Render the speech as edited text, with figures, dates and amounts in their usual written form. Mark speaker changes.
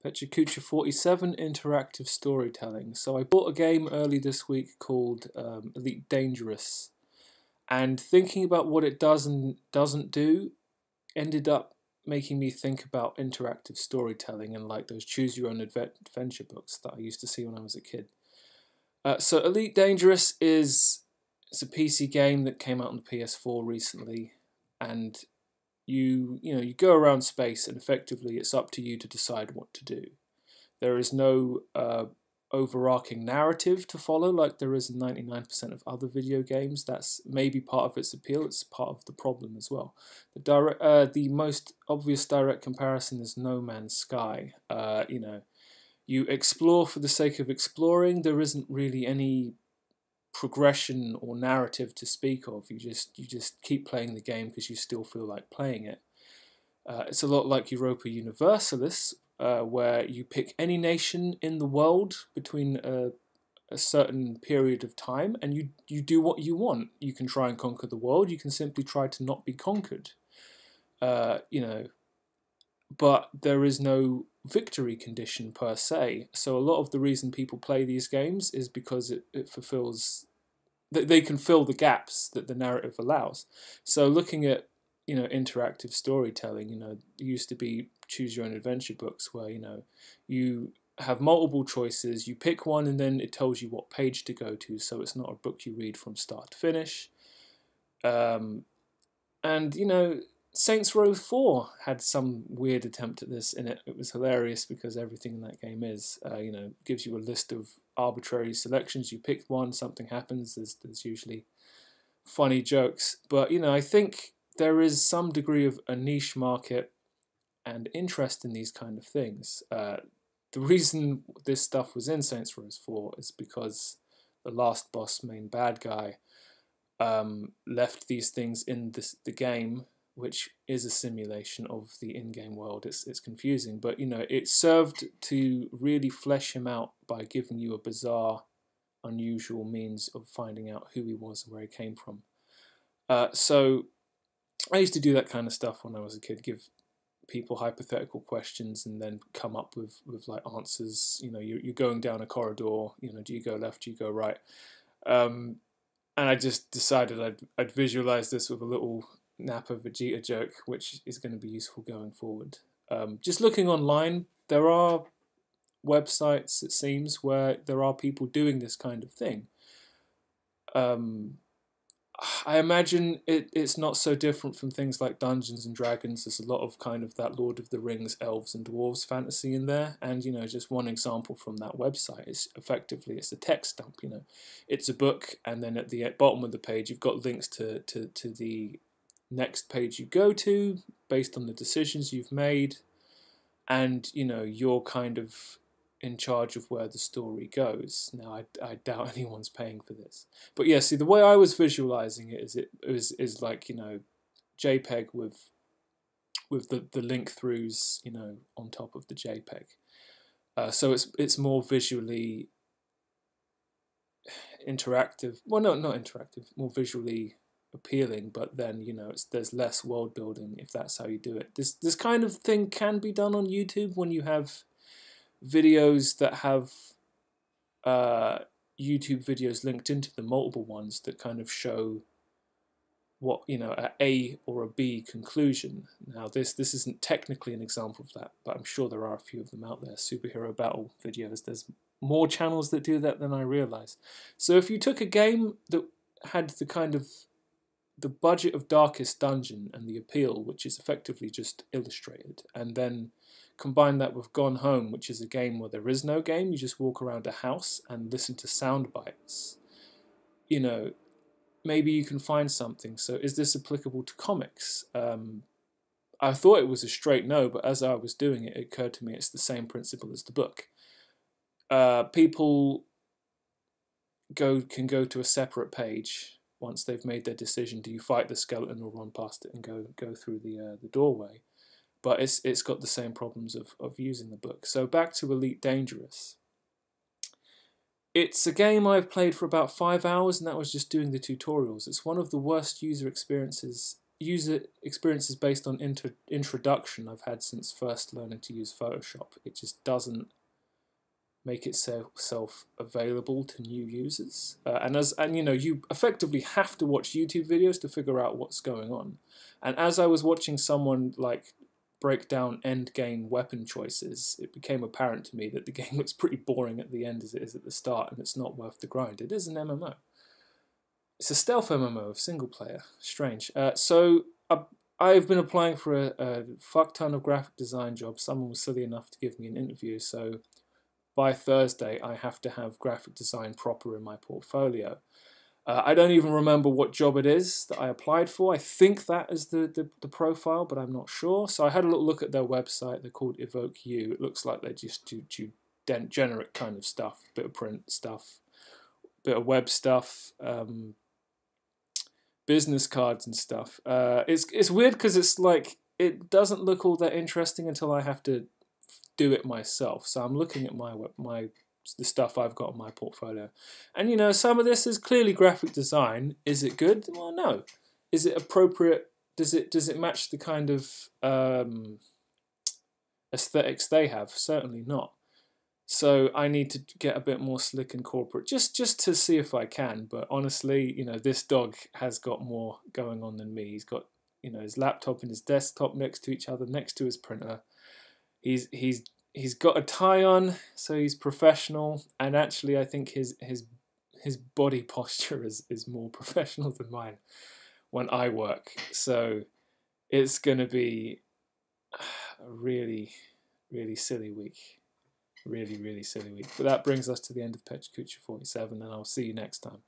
Speaker 1: Pecha Kucha 47 interactive storytelling. So I bought a game early this week called Elite Dangerous, and thinking about what it does and doesn't do ended up making me think about interactive storytelling and like those choose your own adventure books that I used to see when I was a kid. So Elite Dangerous is it's a PC game that came out on the PS4 recently, and you go around space, and effectively it's up to you to decide what to do. There is no overarching narrative to follow like there is in 99% of other video games. That's maybe part of its appeal. It's part of the problem as well. The most obvious direct comparison is No Man's Sky. You explore for the sake of exploring. There isn't really any progression or narrative to speak of. You just keep playing the game because you still feel like playing it. It's a lot like Europa Universalis, where you pick any nation in the world between a certain period of time, and you do what you want. You can try and conquer the world. You can simply try to not be conquered. But there is no victory condition per se. So a lot of the reason people play these games is because it fulfills they can fill the gaps that the narrative allows. So looking at interactive storytelling, there used to be choose your own adventure books where you have multiple choices, you pick one, and then it tells you what page to go to. So it's not a book you read from start to finish. And Saints Row 4 had some weird attempt at this in it. It was hilarious because everything in that game is, gives you a list of arbitrary selections. You pick one, something happens. There's usually funny jokes. But, I think there is some degree of a niche market and interest in these kind of things. The reason this stuff was in Saints Row 4 is because the last boss, main bad guy, left these things in the game, which is a simulation of the in-game world. It's confusing, but it served to really flesh him out by giving you a bizarre, unusual means of finding out who he was and where he came from. So I used to do that kind of stuff when I was a kid, give people hypothetical questions and then come up with like answers. You're going down a corridor, do you go left, do you go right? And I just decided I'd visualize this with a little Napa Vegeta joke, which is going to be useful going forward. Just looking online, there are websites, it seems, where there are people doing this kind of thing. I imagine it's not so different from things like Dungeons and Dragons. There's a lot of kind of that Lord of the Rings, elves and dwarves fantasy in there. And, just one example from that website is effectively it's a text dump. It's a book, and then at the bottom of the page, you've got links to the next page you go to based on the decisions you've made, and you're kind of in charge of where the story goes. Now I doubt anyone's paying for this, but yeah, see, the way I was visualizing it is like JPEG with the link throughs on top of the JPEG. So it's more visually interactive. Well, no, not interactive, more visually appealing, but then there's less world building if that's how you do it. This kind of thing can be done on YouTube when you have videos that have YouTube videos linked into the multiple ones that kind of show what a or a B conclusion. Now this isn't technically an example of that, but I'm sure there are a few of them out there. Superhero battle videos. There's more channels that do that than I realize. So if you took a game that had the budget of Darkest Dungeon and the appeal, which is effectively just illustrated, and then combine that with Gone Home, which is a game where there is no game, you just walk around a house and listen to sound bites, maybe you can find something. So is this applicable to comics? I thought it was a straight no, but as I was doing it, it occurred to me it's the same principle as the book. People can go to a separate page once they've made their decision. Do you fight the skeleton or run past it and go through the doorway? But it's got the same problems of using the book. So back to Elite Dangerous. It's a game I've played for about 5 hours, and that was just doing the tutorials. It's one of the worst user experiences user experiences based on introduction I've had since first learning to use Photoshop. It just doesn't make itself available to new users. And you know, you effectively have to watch YouTube videos to figure out what's going on. And as I was watching someone like break down end game weapon choices, it became apparent to me that the game looks pretty boring at the end as it is at the start, and it's not worth the grind. It is an MMO. It's a stealth MMO of single player. Strange. I've been applying for a fuck ton of graphic design jobs. Someone was silly enough to give me an interview, so by Thursday I have to have graphic design proper in my portfolio. I don't even remember what job it is that I applied for. I think that is the profile, but I'm not sure. So I had a little look at their website. They're called Evoke You. It looks like they just do generic kind of stuff, bit of print stuff, bit of web stuff, business cards and stuff. It's weird because it's like it doesn't look all that interesting until I have to do it myself. So I'm looking at the stuff I've got in my portfolio, and you know, some of this is clearly graphic design. Is it good? Well, no. Is it appropriate? Does it match the kind of aesthetics they have? Certainly not. So I need to get a bit more slick and corporate, just to see if I can. But honestly, you know, this dog has got more going on than me. He's got, you know, his laptop and his desktop next to each other, next to his printer. He's got a tie on, so he's professional. And actually, I think his body posture is more professional than mine when I work. So it's gonna be a really, really silly week. Really, really silly week. But that brings us to the end of Pecha Kucha 47, and I'll see you next time.